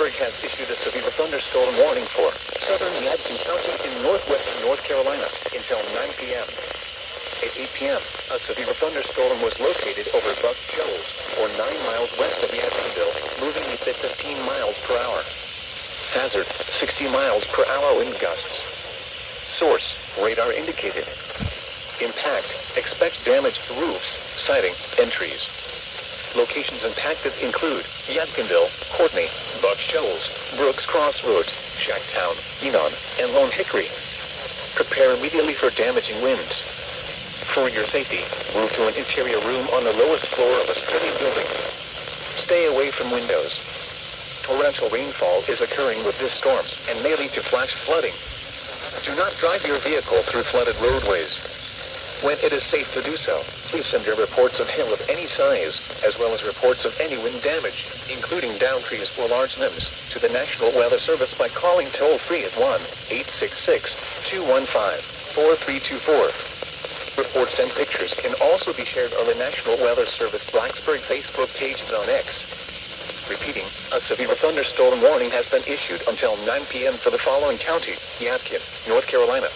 Blacksburg has issued a severe thunderstorm warning for southern Yadkin County in northwestern North Carolina until 9 p.m. At 8 p.m., a severe thunderstorm was located over Buck Shoals, or 9 miles west of Yadkinville, moving at 15 miles per hour. Hazard, 60 miles per hour wind gusts. Source, radar indicated. Impact, expect damage to roofs, siding, and trees. Locations impacted include Yadkinville, Courtney, Buck Shoals, Brooks Crossroads, Shacktown, Enon, and Lone Hickory. Prepare immediately for damaging winds. For your safety, move to an interior room on the lowest floor of a sturdy building. Stay away from windows. Torrential rainfall is occurring with this storm and may lead to flash flooding. Do not drive your vehicle through flooded roadways. When it is safe to do so, please send your reports of hail of any size, as well as reports of any wind damage, including down trees or large limbs, to the National Weather Service by calling toll-free at 1-866-215-4324. Reports and pictures can also be shared on the National Weather Service Blacksburg Facebook page and on X. Repeating, a severe thunderstorm warning has been issued until 9 p.m. for the following county: Yadkin, North Carolina,